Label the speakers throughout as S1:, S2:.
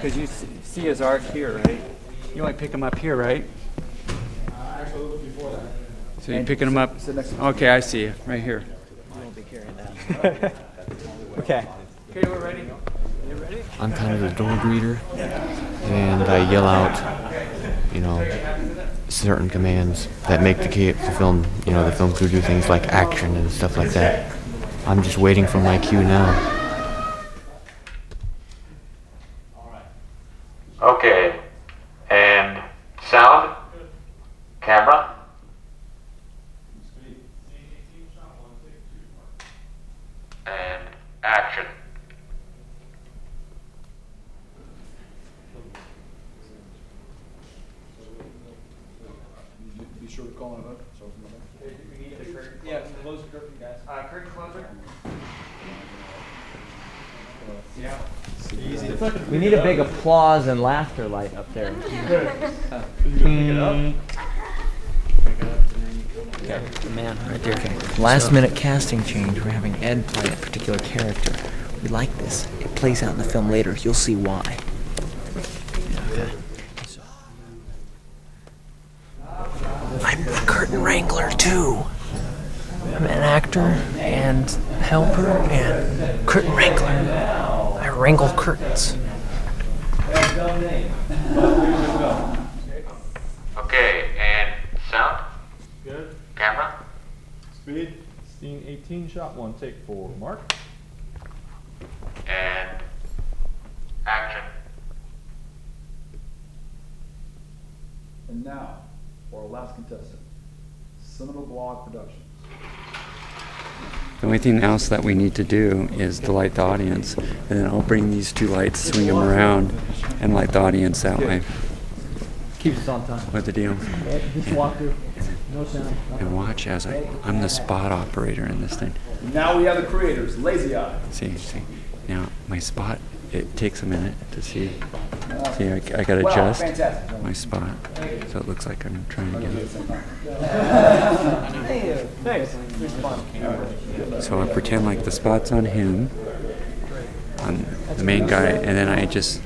S1: Because you see his arc here, right? You only pick him up here, right?
S2: Actually, a little bit before that.
S1: So you're picking him up. Okay, I see you right here.
S3: You won't be carrying that. Okay.
S1: Okay, we're ready. You ready?
S4: I'm kind of the door greeter, and I yell out, you know, certain commands that make the film, you know, the film crew do things like action and stuff like that. I'm just waiting for my cue now.
S5: Okay, and sound, camera. And action.
S2: Be sure to call on it.
S1: Yeah, close the curtain, guys. Curtain closer. Yeah.
S3: We need a big applause and laughter light up there. Okay, the man right there. Okay. Last minute casting change. We're having Ed play a particular character. We like this. It plays out in the film later. You'll see why. Okay. I'm the curtain wrangler too. I'm an actor and helper and curtain wrangler. I wrangle curtains.
S5: Okay, and sound,
S6: Good.
S5: camera.
S6: Speed. Scene 18, shot 1, take 4. Mark.
S5: And action.
S2: And now, for our last contestant, Cinema Blog Productions.
S1: The only thing else that we need to do is to light the audience. And then I'll bring these two lights, swing them around, and light the audience that way.
S3: Keeps us on time.
S1: What the deal?
S3: Just walk through. No sound.
S1: And watch as I'm the spot operator in this thing.
S2: Now we have the creators, Lazy Eye.
S1: See. Now, my spot, it takes a minute to see. See, I got to
S2: Wow,
S1: adjust
S2: fantastic.
S1: my spot so it looks like I'm trying to get it.
S3: Thanks.
S1: So I pretend like the spot's on him, on the main guy, and then I just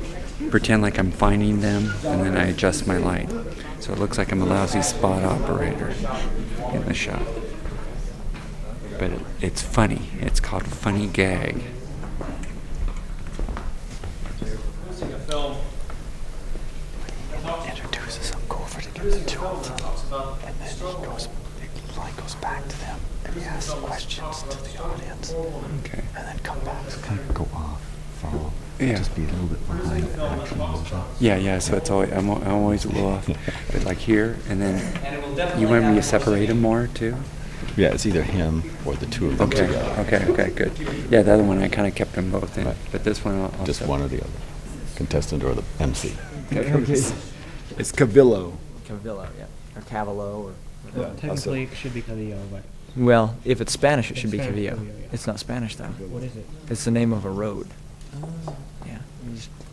S1: pretend like I'm finding them, and then I adjust my light. So it looks like I'm a lousy spot operator in the shot. But it's funny. It's called funny gag.
S3: Introduces them, go over to give them to him. And then the light goes back to them, and he asks questions to the audience.
S1: Okay.
S3: And then come back.
S4: Kind of go off, follow,
S1: Yeah.
S4: just be a little bit behind the action motion.
S1: Yeah. So it's always I'm always a little off, but like here, and then you want me to separate them more too?
S4: Yeah, it's either him or the two of them together.
S1: Okay, good. Yeah, the other one I kind of kept them both in,
S4: Right.
S1: but this one I'll
S4: Just
S1: separate.
S4: one or the other, contestant or the MC.
S2: It's Cavillo.
S3: Cavillo, yeah. Or Cavallo, or...
S2: Yeah,
S7: Technically, it should be Cavillo, but
S3: Well, if it's Spanish, it should be
S7: Spanish,
S3: Cavillo.
S7: Cavillo, yeah.
S3: It's not Spanish, though.
S7: what is it?
S3: It's the name of a road. Yeah.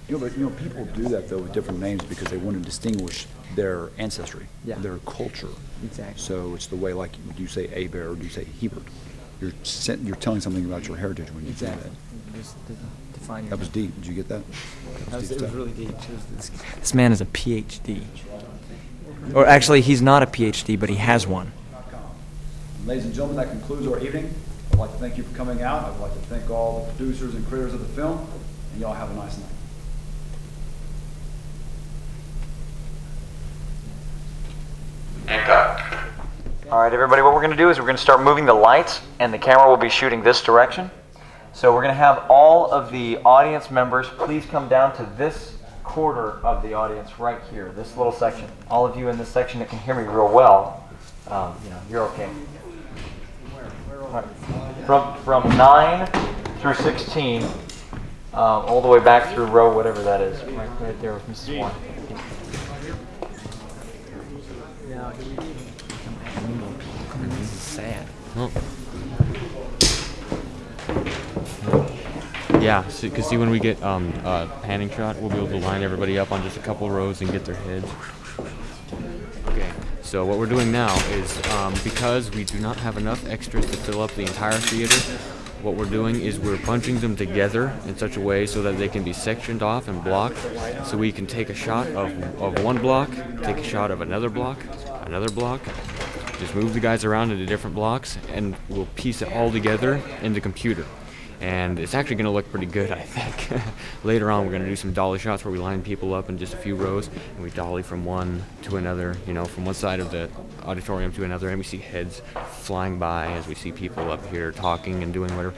S2: People do that though with different names because they want to distinguish their ancestry,
S3: Yeah.
S2: their culture.
S3: Exactly.
S2: So it's the way, like, do you say Abear or do you say Hebert? You're telling something about your heritage when you
S3: Exactly.
S2: do
S3: Just to define
S2: that.
S3: your...
S2: That was deep. Did you get that?
S3: It was
S2: stuff.
S3: really deep. This man is a PhD. Or actually, he's not a PhD, but he has one.
S2: Ladies and gentlemen, that concludes our evening. I'd like to thank you for coming out. I'd like to thank all the producers and creators of the film, and y'all have a nice night.
S5: And cut. All right, everybody, what we're going to do is we're going to start moving the lights, and the camera will be shooting this direction. So we're going to have all of the audience members please come down to this quarter of the audience right here, this little section. All of you in this section that can hear me real well, you're okay. All right. From 9 through 16, all the way back through row whatever that is, right there with Mrs. Warren.
S3: This is sad.
S4: Yeah, because see when we get panning shot, we'll be able to line everybody up on just a couple rows and get their heads. Okay, so what we're doing now is because we do not have enough extras to fill up the entire theater, what we're doing is we're bunching them together in such a way so that they can be sectioned off and blocked. So we can take a shot of one block, take a shot of another block, just move the guys around into different blocks, and we'll piece it all together in the computer. And it's actually going to look pretty good, I think. Later on, we're going to do some dolly shots where we line people up in just a few rows, and we dolly from one to another, from one side of the auditorium to another, and we see heads flying by as we see people up here talking and doing whatever.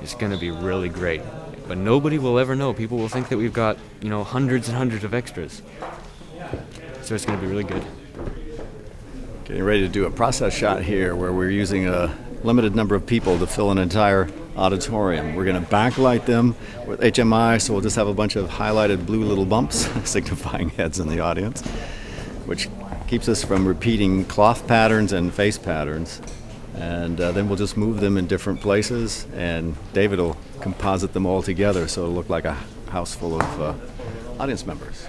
S4: It's going to be really great. But nobody will ever know. People will think that we've got, hundreds and hundreds of extras. So it's going to be really good.
S8: Getting ready to do a process shot here where we're using a limited number of people to fill an entire auditorium. We're going to backlight them with HMI, so we'll just have a bunch of highlighted blue little bumps signifying heads in the audience, which keeps us from repeating cloth patterns and face patterns. And then we'll just move them in different places, and David will composite them all together so it'll look like a house full of audience members.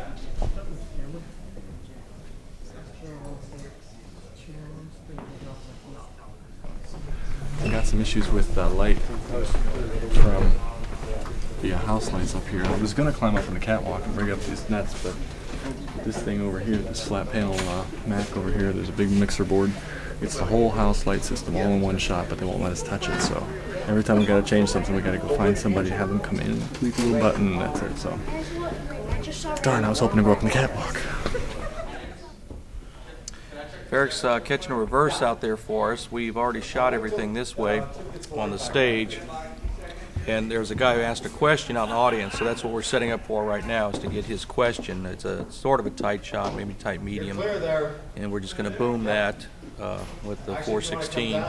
S6: I got some issues with light from the house lights up here. I was going to climb up on the catwalk and bring up these nets, but this thing over here, this flat panel Mac over here, there's a big mixer board. It's the whole house light system all in one shot, but they won't let us touch it. So every time we got to change something, we got to go find somebody, have them come in, click a little button, and that's it. So darn, I was hoping to go up on the catwalk.
S9: Eric's catching a reverse out there for us. We've already shot everything this way on the stage, and there's a guy who asked a question out in the audience, so that's what we're setting up for right now, is to get his question. It's a sort of a tight shot, maybe tight medium, and we're just going to boom that with the 416,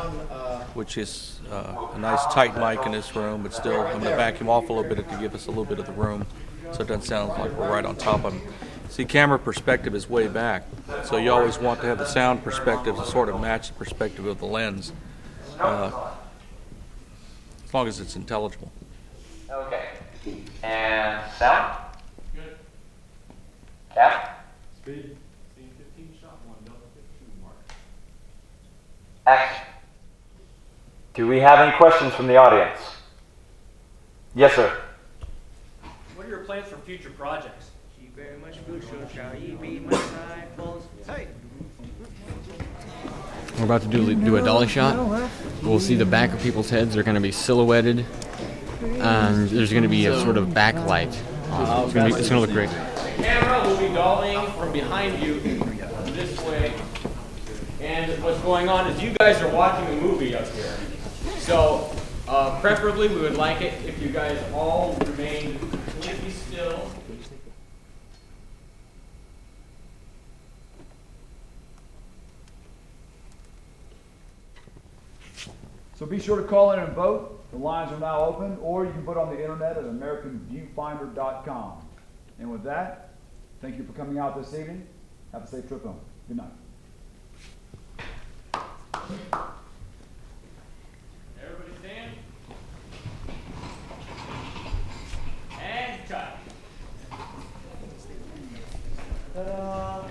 S9: which is a nice tight mic in this room, but still I'm going to vacuum off a little bit to give us a little bit of the room so it doesn't sound like we're right on top of him. See, camera perspective is way back, so you always want to have the sound perspective to sort of match the perspective of the lens, as long as it's intelligible.
S5: Okay. And sound?
S6: Good.
S5: Cap?
S6: Speed. Scene 15, shot 1, Delta 52, mark.
S5: Action. Do we have any questions from the audience? Yes, sir.
S10: What are your plans for future projects? Very much food, so shall ye be my disciples. Hey!
S4: We're about to do a dolly shot. We'll see the back of people's heads. They're going to be silhouetted, and there's going to be a sort of backlight. It's going to look great.
S10: The camera will be dollying from behind you this way. And what's going on is you guys are watching a movie up here. So, preferably we would like it if you guys all remained completely still.
S2: So be sure to call in and vote. The lines are now open, or you can vote on the internet at AmericanViewfinder.com. And with that, thank you for coming out this evening. Have a safe trip home. Good night.
S10: Everybody stand. And cut. Ta-da!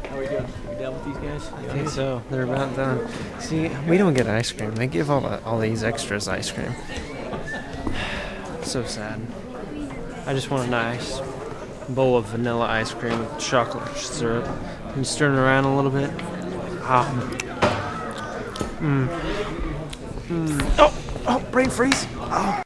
S3: How are we doing? We done with these guys? I think so. They're about done. See, we don't get ice cream. They give all these extras ice cream. So sad. I just want a nice bowl of vanilla ice cream with chocolate syrup. Can you stir it around a little bit? Oh, brain freeze. Oh.